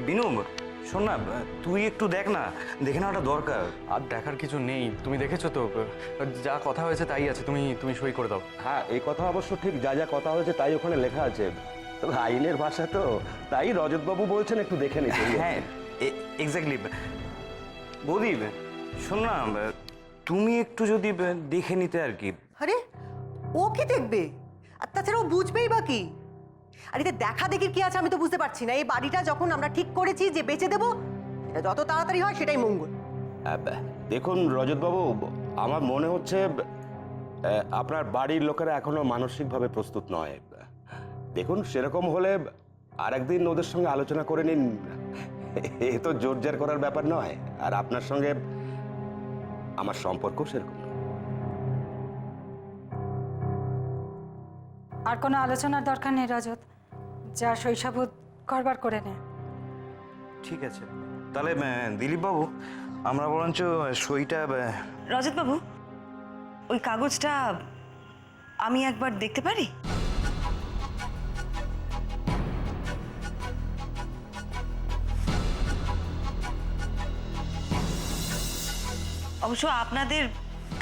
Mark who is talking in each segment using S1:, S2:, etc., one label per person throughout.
S1: বিনু, শোন না, তুই একটু দেখ না, দেখে নেওয়াটা দরকার।
S2: আর দেখার কিছু নেই, তুমি দেখেছো তো, যা কথা হয়েছে তাই আছে, তুমি সই করে দাও।
S3: হ্যাঁ, এই কথা অবশ্য ঠিক, যা যা কথা হয়েছে তাই ওখানে লেখা আছে। তবে আইনের ভাষা তো, তাই রজতবাবু বলছেন একটু দেখে নিতে।
S1: হ্যাঁ, এক্স্যাক্টলি। বৌদি, শোন না, তুমি একটু যদি দেখে নিতে আর কি।
S4: আরে ও কি দেখবে? আর তাছাড়া ও বুঝবেই বা কি? আর এতে দেখা দেখির কি আছে আমি তো বুঝতে পারছি না। এই বাড়িটা যখন আমরা ঠিক করেছি যে বেচে দেবো, এটা যত তাড়াতাড়ি হয় সেটাই মঙ্গল।
S3: দেখুন রজতবাবু, আমার মনে হচ্ছে আপনার বাড়ির লোকেরা এখনো মানসিকভাবে প্রস্তুত নয়। দেখুন, সেরকম হলে আর একদিন ওদের সঙ্গে আলোচনা করে নিন। এ তো জোরজার করার ব্যাপার নয়, আর আপনার সঙ্গে আমার সম্পর্ক সেরকম নয়।
S5: আর কোনো আলোচনার দরকার নেই রজত, যা শৈশাবুদ করবার করে নে।
S1: ঠিক আছে, তাহলে দিলীপ বাবু, আমরা বরঞ্চ সইটা।
S6: রজত বাবু, ওই কাগজটা আমি একবার দেখতে পারি? অবশ্য আপনাদের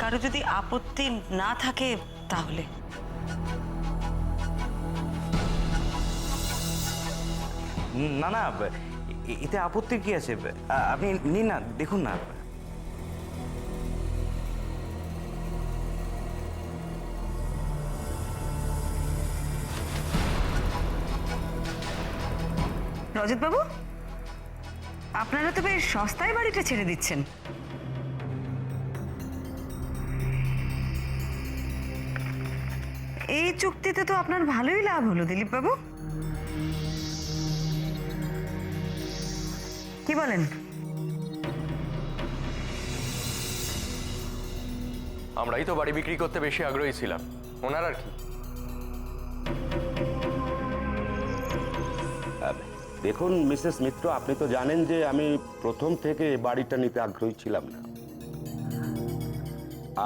S6: কারো যদি আপত্তি না থাকে তাহলে।
S1: না না, এতে আপত্তি কি আছে? আপনি নিন না, দেখুন না।
S6: রজত বাবু, আপনারা তো বেশ সস্তায় বাড়িটা ছেড়ে দিচ্ছেন। এই চুক্তিতে তো আপনার ভালোই লাভ হলো দিলীপ বাবু, কি বলেন?
S2: আমরাই তো বাড়ি বিক্রি করতে বেশি আগ্রহী ছিলাম, ওনার আর কি।
S3: দেখুন মিসেস মিত্র, আপনি তো জানেন যে আমি প্রথম থেকে বাড়িটা নিতে আগ্রহী ছিলাম না,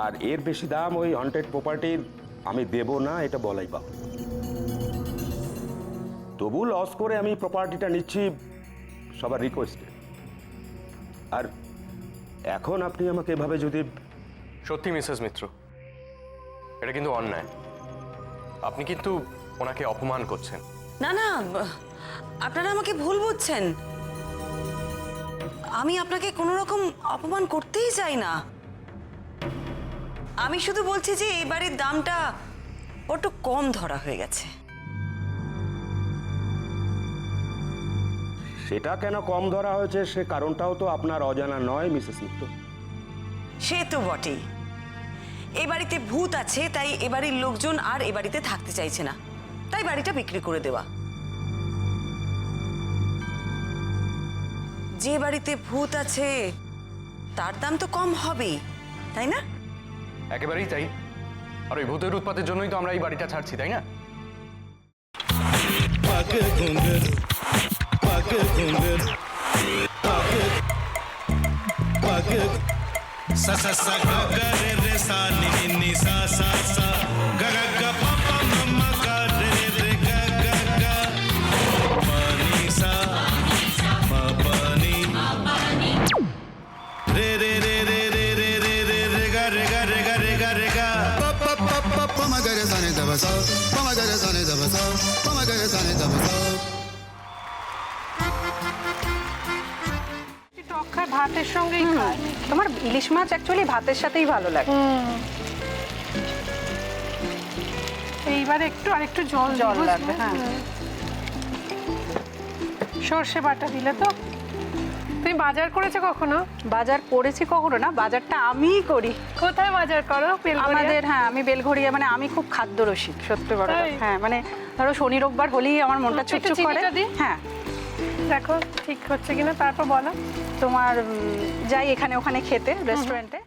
S3: আর এর বেশি দাম ওই হন্টেড প্রপার্টির আমি দেব না, এটা বলাই পাব। তবু লস করে আমি প্রপার্টিটা নিচ্ছি সবার রিকোয়েস্টে। আর এখন আপনি আমাকে এভাবে যদি।
S2: সত্যি মিসেস মিত্র, এটা কিন্তু অন্যায়। আপনি কিন্তু ওনাকে অপমান করছেন।
S6: না না, আপনারা আমাকে ভুল বুঝছেন। আমি আপনাকে কোনো রকম অপমান করতেই চাই না। আমি শুধু বলছি যে এই বাড়ির দামটা বড্ড কম ধরা হয়ে গেছে।
S3: সেটা কেন কম ধরা হয়েছে সে কারণটাও তো আপনার অজানা নয় মিসেস মিত্র।
S6: সে তো বটেই। এ বাড়িতে ভূত আছে, তাই এ বাড়ির লোকজন আর এ বাড়িতে থাকতে চাইছে না, তাই বাড়িটা বিক্রি করে দেওয়া। যে বাড়িতে ভূত আছে তার দাম তো কম হবেই, তাই না?
S2: একেবারেই তাই। আর ওই ভূতের উৎপাতের জন্যই তো আমরা এই বাড়িটা ছাড়ছি, তাই না?
S7: sa sa sa ga ga re re sa ni ni ni sa sa sa ga ga ga pa pa ma ma ga re re ga ga ga pa ni sa ma pa ni re re re re re re re re re ga re ga re ga re ga re ga pa pa pa pa pa ma ga re sa ni da ba sa pa ma ga re sa ni da ba sa pa ma ga re sa ni da ba sa
S5: ভাতের সঙ্গেই খায়। তোমার ইলিশ মাছ actually ভাতের সাথেই ভালো লাগে।
S8: এইবারে একটু আরেকটু জল
S5: লাগবে। হ্যাঁ,
S8: সর্ষে বাটা দিলে তো। তুমি বাজার করেছো কখনো?
S5: বাজার করেছি কখনো না, বাজারটা আমিই করি।
S8: কোথায় বাজার করো?
S5: আমাদের, হ্যাঁ, আমি বেলঘড়িয়া, মানে আমি খুব খাদ্য রসিক, সত্যি বড় কথা। হ্যাঁ, মানে ধরো শনি রোববার হলেই আমার মনটা চুপচুপ করে। হ্যাঁ,
S8: দেখো ঠিক হচ্ছে কিনা, তারপর বলো।
S5: তোমার যাই এখানে ওখানে খেতে রেস্টুরেন্টে।